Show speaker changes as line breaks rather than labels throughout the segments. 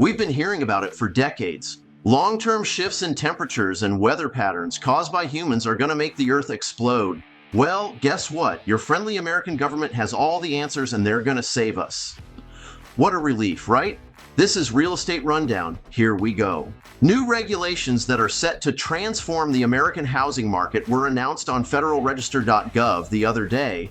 We've been hearing about it for decades. Long-term shifts in temperatures and weather patterns caused by humans are going to make the Earth explode. Well, guess what? Your friendly American government has all the answers and they're going to save us. What a relief, right? This is Real Estate Rundown. Here we go. New regulations that are set to transform the American housing market were announced on federalregister.gov the other day,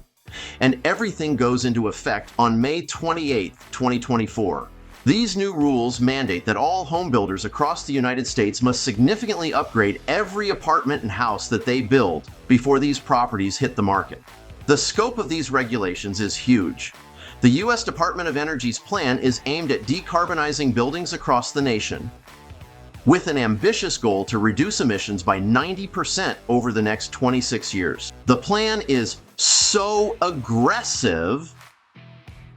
and everything goes into effect on May 28, 2024. These new rules mandate that all home builders across the United States must significantly upgrade every apartment and house that they build before these properties hit the market. The scope of these regulations is huge. The U.S. Department of Energy's plan is aimed at decarbonizing buildings across the nation, with an ambitious goal to reduce emissions by 90% over the next 26 years. The plan is so aggressive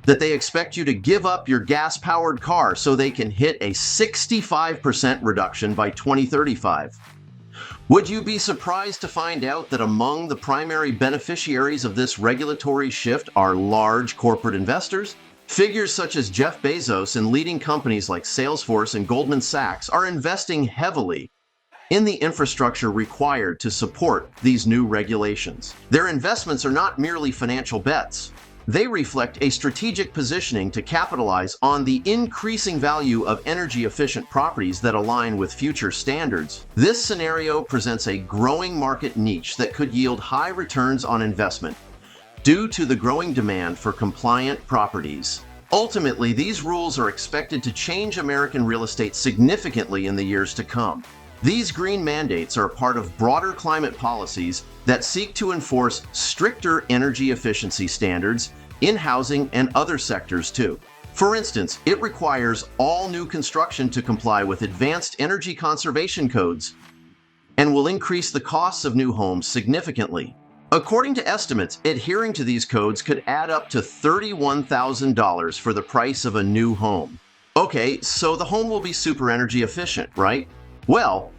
that they expect you to give up your gas-powered car so they can hit a 65% reduction by 2035. Would you be surprised to find out that among the primary beneficiaries of this regulatory shift are large corporate investors? Figures such as Jeff Bezos and leading companies like Salesforce and Goldman Sachs are investing heavily in the infrastructure required to support these new regulations. Their investments are not merely financial bets. They reflect a strategic positioning to capitalize on the increasing value of energy-efficient properties that align with future standards. This scenario presents a growing market niche that could yield high returns on investment due to the growing demand for compliant properties. Ultimately, these rules are expected to change American real estate significantly in the years to come. These green mandates are part of broader climate policies that seek to enforce stricter energy efficiency standards in housing and other sectors too. For instance, it requires all new construction to comply with advanced energy conservation codes and will increase the costs of new homes significantly. According to estimates, adhering to these codes could add up to $31,000 for the price of a new home. Okay, so the home will be super energy efficient, right? Well,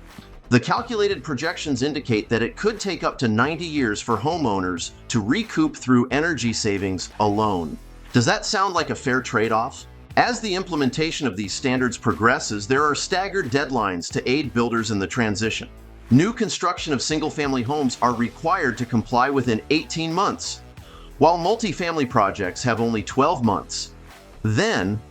the calculated projections indicate that it could take up to 90 years for homeowners to recoup through energy savings alone. Does that sound like a fair trade-off? As the implementation of these standards progresses, there are staggered deadlines to aid builders in the transition. New construction of single-family homes are required to comply within 18 months, while multifamily projects have only 12 months. Then,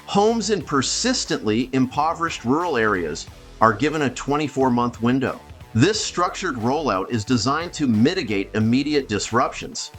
homes in persistently impoverished rural areas are given a 24-month window. This structured rollout is designed to mitigate immediate disruptions,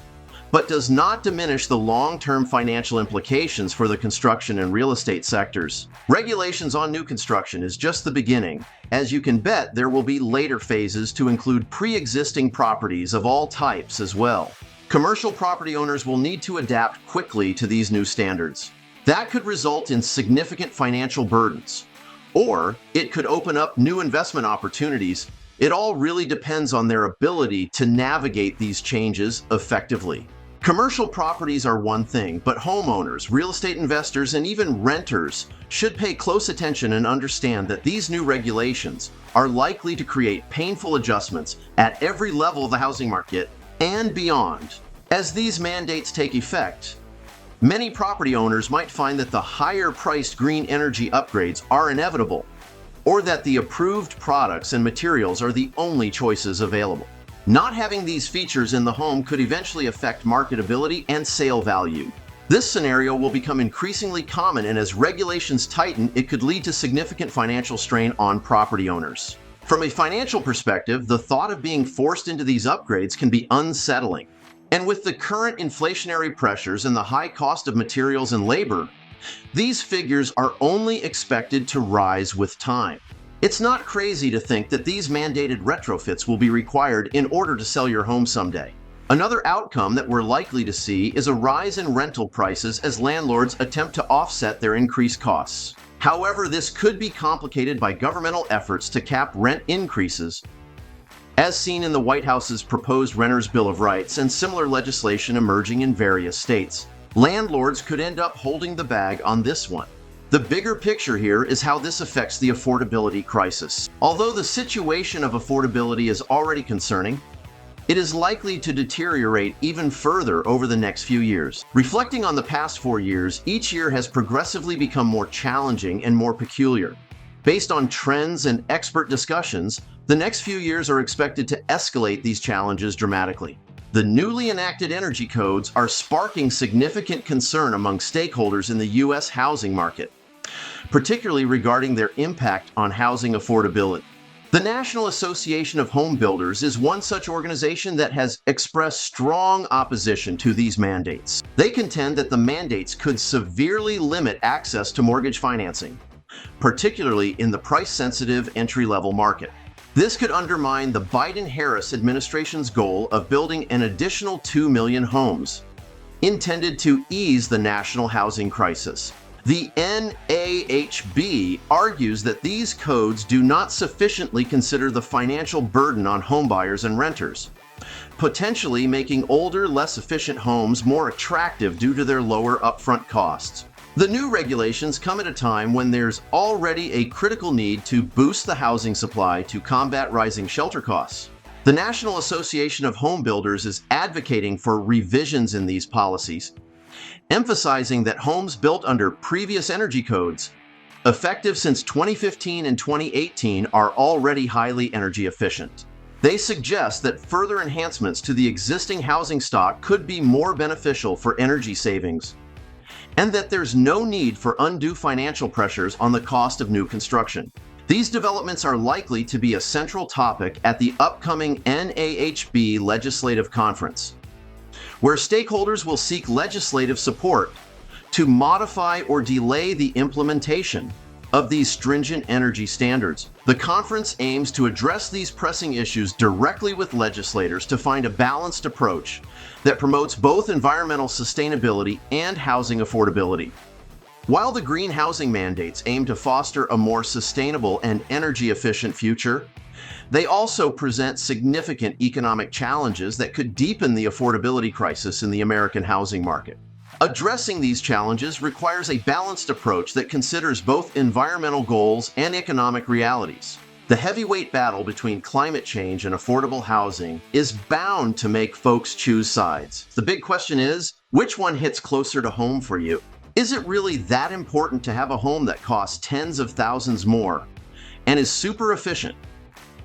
but does not diminish the long-term financial implications for the construction and real estate sectors. Regulations on new construction is just the beginning. As you can bet, there will be later phases to include pre-existing properties of all types as well. Commercial property owners will need to adapt quickly to these new standards. That could result in significant financial burdens, or it could open up new investment opportunities. It all really depends on their ability to navigate these changes effectively. Commercial properties are one thing, but homeowners, real estate investors, and even renters should pay close attention and understand that these new regulations are likely to create painful adjustments at every level of the housing market and beyond. As these mandates take effect, many property owners might find that the higher-priced green energy upgrades are inevitable, or that the approved products and materials are the only choices available. Not having these features in the home could eventually affect marketability and sale value. This scenario will become increasingly common, and as regulations tighten, it could lead to significant financial strain on property owners. From a financial perspective, the thought of being forced into these upgrades can be unsettling. And with the current inflationary pressures and the high cost of materials and labor, these figures are only expected to rise with time. It's not crazy to think that these mandated retrofits will be required in order to sell your home someday. Another outcome that we're likely to see is a rise in rental prices as landlords attempt to offset their increased costs. However, this could be complicated by governmental efforts to cap rent increases, as seen in the White House's proposed Renters' Bill of Rights and similar legislation emerging in various states. Landlords could end up holding the bag on this one. The bigger picture here is how this affects the affordability crisis. Although the situation of affordability is already concerning, it is likely to deteriorate even further over the next few years. Reflecting on the past 4 years, each year has progressively become more challenging and more peculiar. Based on trends and expert discussions, the next few years are expected to escalate these challenges dramatically. The newly enacted energy codes are sparking significant concern among stakeholders in the U.S. housing market, particularly regarding their impact on housing affordability. The National Association of Home Builders is one such organization that has expressed strong opposition to these mandates. They contend that the mandates could severely limit access to mortgage financing, particularly in the price-sensitive entry-level market. This could undermine the Biden-Harris administration's goal of building an additional 2 million homes, intended to ease the national housing crisis. The NAHB argues that these codes do not sufficiently consider the financial burden on homebuyers and renters, potentially making older, less efficient homes more attractive due to their lower upfront costs. The new regulations come at a time when there's already a critical need to boost the housing supply to combat rising shelter costs. The National Association of Home Builders is advocating for revisions in these policies, emphasizing that homes built under previous energy codes, effective since 2015 and 2018, are already highly energy efficient. They suggest that further enhancements to the existing housing stock could be more beneficial for energy savings, and that there's no need for undue financial pressures on the cost of new construction. These developments are likely to be a central topic at the upcoming NAHB Legislative Conference, where stakeholders will seek legislative support to modify or delay the implementation of these stringent energy standards. The conference aims to address these pressing issues directly with legislators to find a balanced approach that promotes both environmental sustainability and housing affordability. While the green housing mandates aim to foster a more sustainable and energy-efficient future, they also present significant economic challenges that could deepen the affordability crisis in the American housing market. Addressing these challenges requires a balanced approach that considers both environmental goals and economic realities. The heavyweight battle between climate change and affordable housing is bound to make folks choose sides. The big question is, which one hits closer to home for you? Is it really that important to have a home that costs tens of thousands more and is super efficient,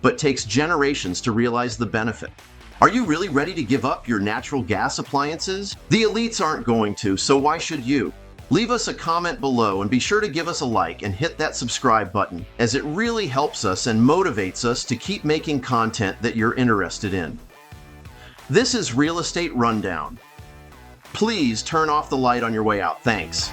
but takes generations to realize the benefit? Are you really ready to give up your natural gas appliances? The elites aren't going to, so why should you? Leave us a comment below and be sure to give us a like and hit that subscribe button, as it really helps us and motivates us to keep making content that you're interested in. This is Real Estate Rundown. Please turn off the light on your way out. Thanks.